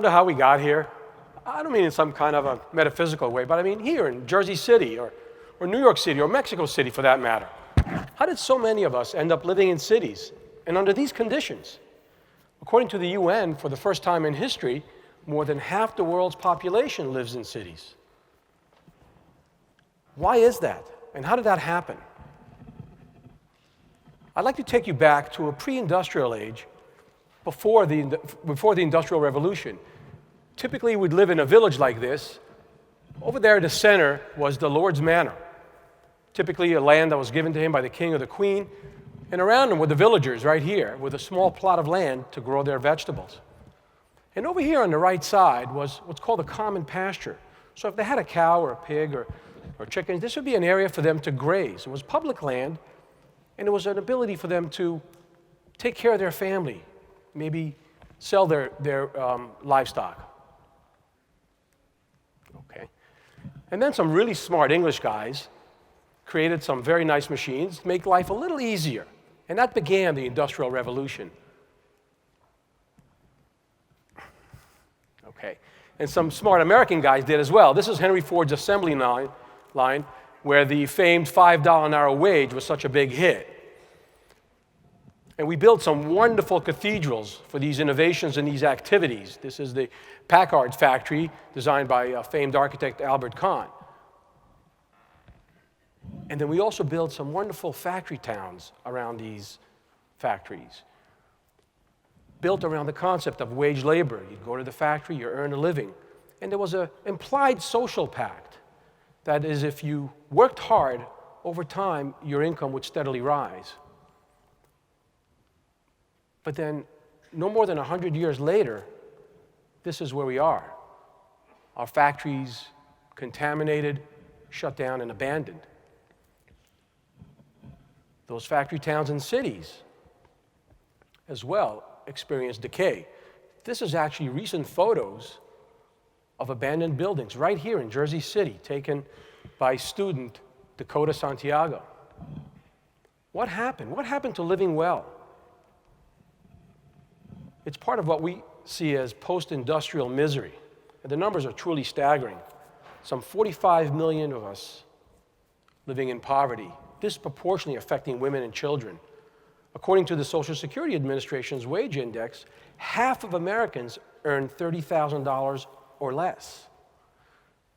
wonder how we got here? I don't mean in some kind of a metaphysical way, but I mean here in Jersey City or New York City or Mexico City for that matter. How did so many of us end up living in cities and under these conditions? According to the UN, for the first time in history, more than half the world's population lives in cities. Why is that? And how did that happen? I'd like to take you back to a pre-industrial age, before the Industrial Revolution. Typically, we'd live in a village like this. Over there in the center was the Lord's Manor, typically a land that was given to him by the king or the queen. And around him were the villagers right here with a small plot of land to grow their vegetables. And over here on the right side was what's called a common pasture. So if they had a cow or a pig or chickens, this would be an area for them to graze. It was public land, and it was an ability for them to take care of their family, maybe sell their livestock. Okay. And then some really smart English guys created some very nice machines to make life a little easier. And that began the Industrial Revolution. Okay. And some smart American guys did as well. This is Henry Ford's assembly line where the famed $5 an hour wage was such a big hit. And we built some wonderful cathedrals for these innovations and these activities. This is the Packard factory designed by famed architect Albert Kahn. And then we also built some wonderful factory towns around these factories, built around the concept of wage labor. You'd go to the factory, you earn a living. And there was an implied social pact. That is, if you worked hard, over time, your income would steadily rise. But then, no more than 100 years later, this is where we are. Our factories contaminated, shut down, and abandoned. Those factory towns and cities, as well, experience decay. This is actually recent photos of abandoned buildings right here in Jersey City, taken by student Dakota Santiago. What happened? What happened to living well? It's part of what we see as post-industrial misery. And the numbers are truly staggering. Some 45 million of us living in poverty, disproportionately affecting women and children. According to the Social Security Administration's wage index, half of Americans earn $30,000 or less.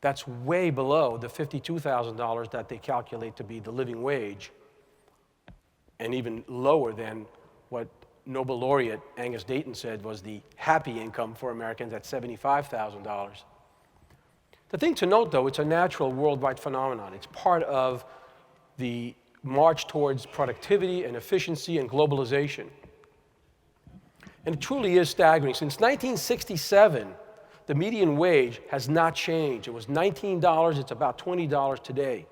That's way below the $52,000 that they calculate to be the living wage, and even lower than what Nobel laureate Angus Deaton said was the happy income for Americans at $75,000. The thing to note, though, it's a natural worldwide phenomenon. It's part of the march towards productivity and efficiency and globalization. And it truly is staggering. Since 1967, the median wage has not changed. It was $19, it's about $20 today.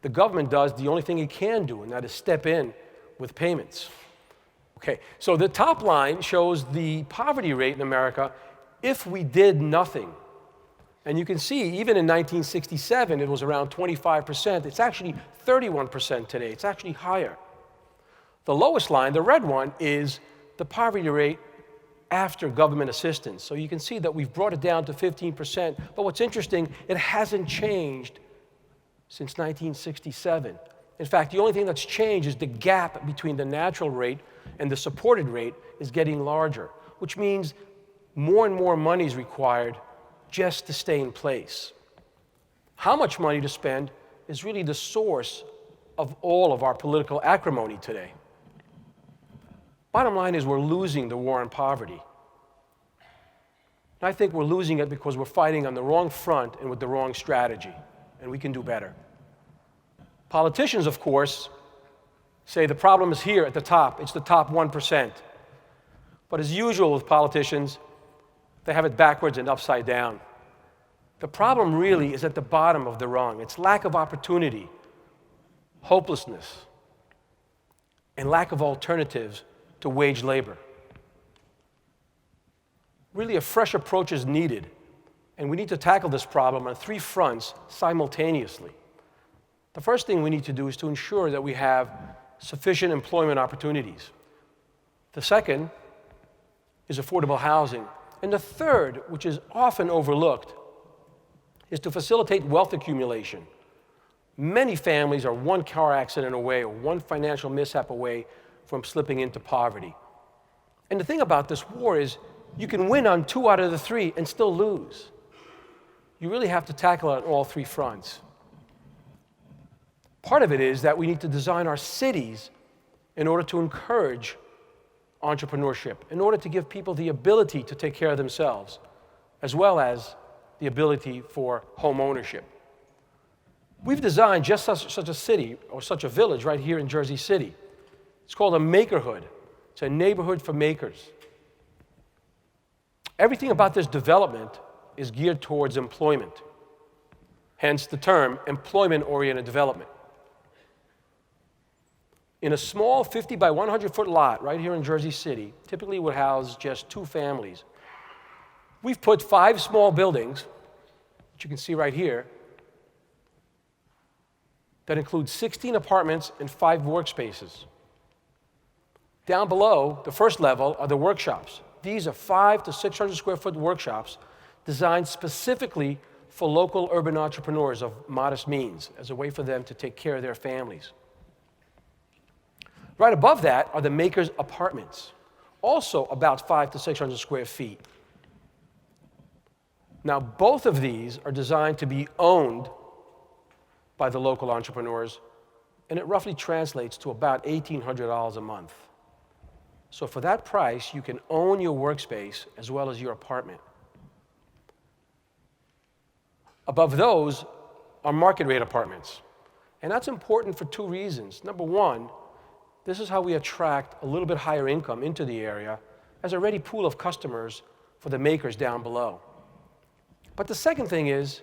The government does the only thing it can do, and that is step in with payments. Okay, so the top line shows the poverty rate in America if we did nothing. And you can see, even in 1967, it was around 25%. It's actually 31% today. It's actually higher. The lowest line, the red one, is the poverty rate after government assistance. So you can see that we've brought it down to 15%. But what's interesting, it hasn't changed since 1967. In fact, the only thing that's changed is the gap between the natural rate and the supported rate is getting larger, which means more and more money is required just to stay in place. How much money to spend is really the source of all of our political acrimony today. Bottom line is we're losing the war on poverty. And I think we're losing it because we're fighting on the wrong front and with the wrong strategy, and we can do better. Politicians, of course, say the problem is here at the top. It's the top 1%. But as usual with politicians, they have it backwards and upside down. The problem really is at the bottom of the rung. It's lack of opportunity, hopelessness, and lack of alternatives to wage labor. Really, a fresh approach is needed, and we need to tackle this problem on 3 fronts simultaneously. The first thing we need to do is to ensure that we have sufficient employment opportunities. The second is affordable housing. And the third, which is often overlooked, is to facilitate wealth accumulation. Many families are one car accident away or one financial mishap away from slipping into poverty. And the thing about this war is you can win on 2 out of the 3 and still lose. You really have to tackle it on all 3 fronts. Part of it is that we need to design our cities in order to encourage entrepreneurship, in order to give people the ability to take care of themselves, as well as the ability for home ownership. We've designed just such a city or such a village right here in Jersey City. It's called a Makerhood. It's a neighborhood for makers. Everything about this development is geared towards employment, hence the term employment-oriented development. In a small 50 by 100 foot lot right here in Jersey City, typically would house just 2 families. We've put 5 small buildings, which you can see right here, that include 16 apartments and 5 workspaces. Down below, the first level, are the workshops. These are 500 to 600 square foot workshops designed specifically for local urban entrepreneurs of modest means as a way for them to take care of their families. Right above that are the makers' apartments, also about 500 to 600 square feet. Now, both of these are designed to be owned by the local entrepreneurs, and it roughly translates to about $1,800 a month. So for that price, you can own your workspace as well as your apartment. Above those are market rate apartments. And that's important for 2 reasons. Number one, this is how we attract a little bit higher income into the area as a ready pool of customers for the makers down below. But the second thing is,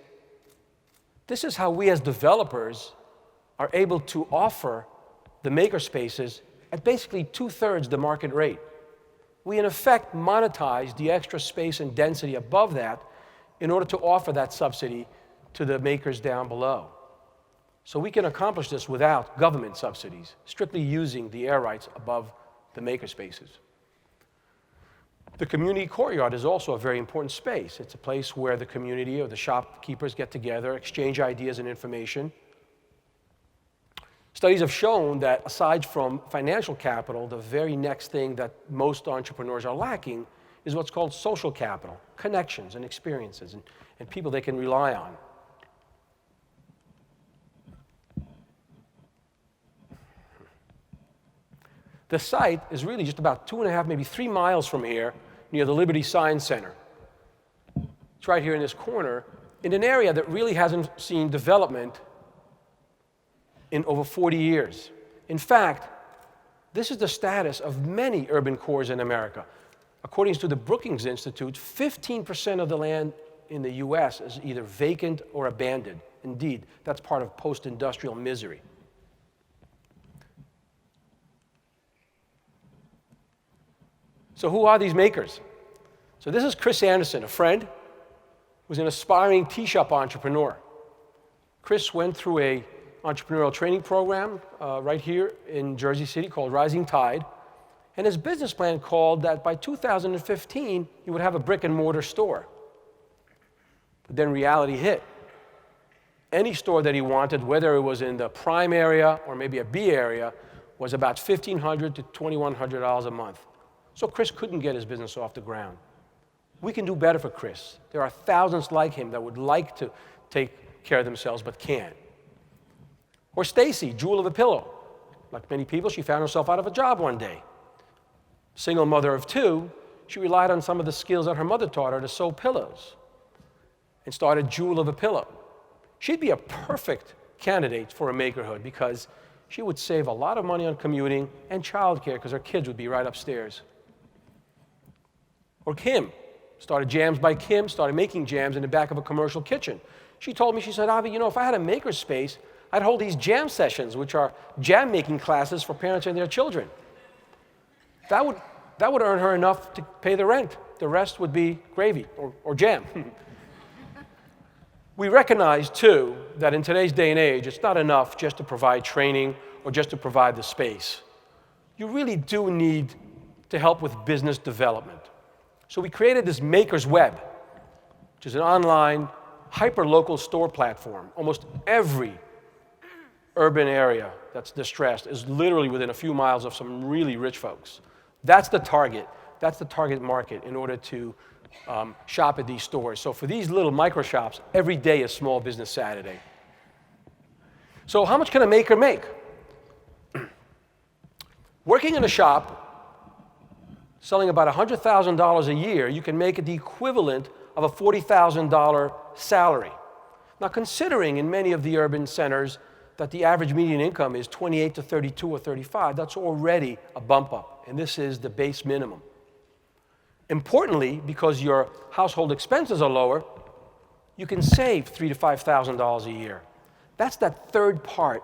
this is how we as developers are able to offer the maker spaces at basically 2/3 the market rate. We in effect monetize the extra space and density above that in order to offer that subsidy to the makers down below. So we can accomplish this without government subsidies, strictly using the air rights above the maker spaces. The community courtyard is also a very important space. It's a place where the community or the shopkeepers get together, exchange ideas and information. Studies have shown that aside from financial capital, the very next thing that most entrepreneurs are lacking is what's called social capital, connections and experiences, and people they can rely on. The site is really just about 2.5, maybe 3 miles from here, near the Liberty Science Center. It's right here in this corner, in an area that really hasn't seen development in over 40 years. In fact, this is the status of many urban cores in America. According to the Brookings Institute, 15% of the land in the US is either vacant or abandoned. Indeed, that's part of post-industrial misery. So who are these makers? So this is Chris Anderson, a friend who's an aspiring tea shop entrepreneur. Chris went through a entrepreneurial training program right here in Jersey City called Rising Tide, and his business plan called that by 2015 he would have a brick and mortar store. But then reality hit. Any store that he wanted, whether it was in the prime area or maybe a B area, was about $1,500 to $2,100 a month. So Chris couldn't get his business off the ground. We can do better for Chris. There are thousands like him that would like to take care of themselves but can't. Or Stacy, Jewel of the Pillow. Like many people, she found herself out of a job one day. Single mother of 2, she relied on some of the skills that her mother taught her to sew pillows and started Jewel of a Pillow. She'd be a perfect candidate for a Makerhood because she would save a lot of money on commuting and childcare because her kids would be right upstairs. Or Kim, started Jams by Kim, started making jams in the back of a commercial kitchen. She told me, she said, Avi, you know, if I had a maker space, I'd hold these jam sessions, which are jam making classes for parents and their children. That would earn her enough to pay the rent. The rest would be gravy or jam. We recognize, too, that in today's day and age, it's not enough just to provide training or just to provide the space. You really do need to help with business development. So we created this Maker's Web, which is an online, hyper-local store platform. Almost every urban area that's distressed is literally within a few miles of some really rich folks. That's the target. That's the target market in order to shop at these stores. So for these little micro shops, every day is Small Business Saturday. So how much can a maker make? Working in a shop, selling about $100,000 a year, you can make it the equivalent of a $40,000 salary. Now, considering in many of the urban centers that the average median income is 28 to 32 or 35, that's already a bump up, and this is the base minimum. Importantly, because your household expenses are lower, you can save $3,000 to $5,000 a year. That's that third part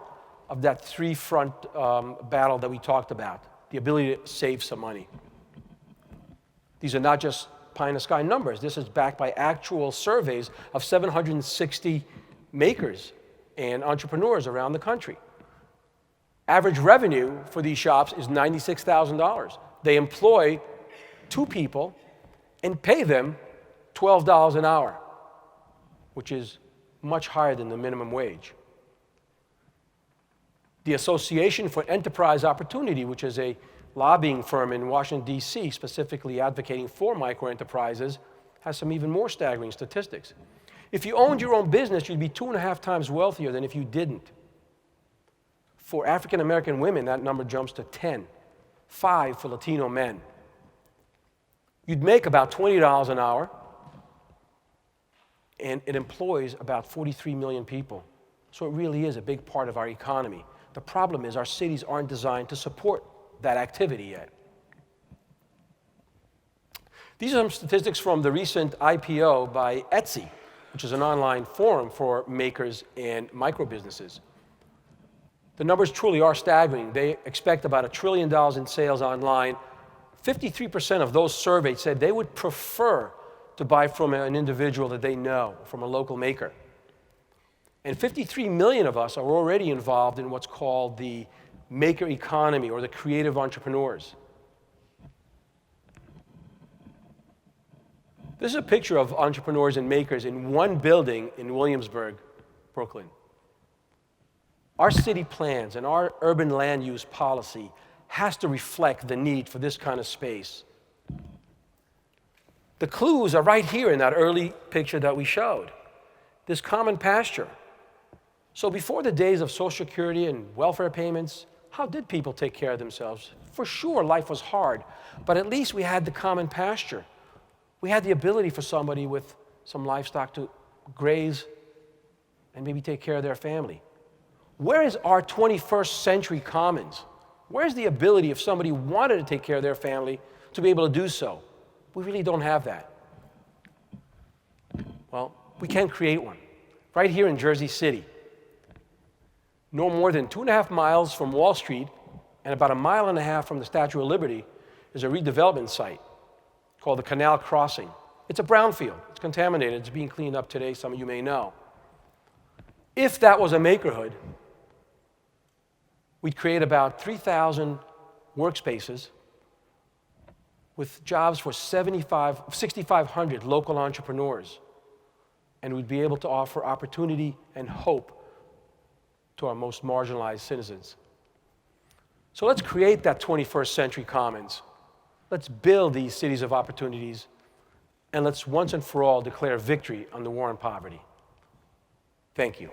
of that three-front battle that we talked about, the ability to save some money. These are not just pie-in-the-sky numbers. This is backed by actual surveys of 760 makers and entrepreneurs around the country. Average revenue for these shops is $96,000. They employ 2 people and pay them $12 an hour, which is much higher than the minimum wage. The Association for Enterprise Opportunity, which is a lobbying firm in Washington, D.C., specifically advocating for microenterprises, has some even more staggering statistics. If you owned your own business, you'd be 2.5 times wealthier than if you didn't. For African American women, that number jumps to 10, 5 for Latino men. You'd make about $20 an hour, and it employs about 43 million people. So it really is a big part of our economy. The problem is our cities aren't designed to support that activity yet. These are some statistics from the recent IPO by Etsy, which is an online forum for makers and micro businesses. The numbers truly are staggering. They expect about $1 trillion in sales online. 53% of those surveyed said they would prefer to buy from an individual that they know, from a local maker. And 53 million of us are already involved in what's called the maker economy, or the creative entrepreneurs. This is a picture of entrepreneurs and makers in one building in Williamsburg, Brooklyn. Our city plans and our urban land use policy has to reflect the need for this kind of space. The clues are right here in that early picture that we showed. This common pasture. So before the days of Social Security and welfare payments, how did people take care of themselves? For sure, life was hard, but at least we had the common pasture. We had the ability for somebody with some livestock to graze and maybe take care of their family. Where is our 21st century commons? Where's the ability, if somebody wanted to take care of their family, to be able to do so? We really don't have that. Well, we can create one. Right here in Jersey City. No more than 2.5 miles from Wall Street and about 1.5 miles from the Statue of Liberty is a redevelopment site called the Canal Crossing. It's a brownfield. It's contaminated. It's being cleaned up today, some of you may know. If that was a Makerhood, we'd create about 3,000 workspaces with jobs for 6,500 local entrepreneurs. And we'd be able to offer opportunity and hope to our most marginalized citizens. So let's create that 21st century commons. Let's build these cities of opportunities, and let's once and for all declare victory on the war on poverty. Thank you.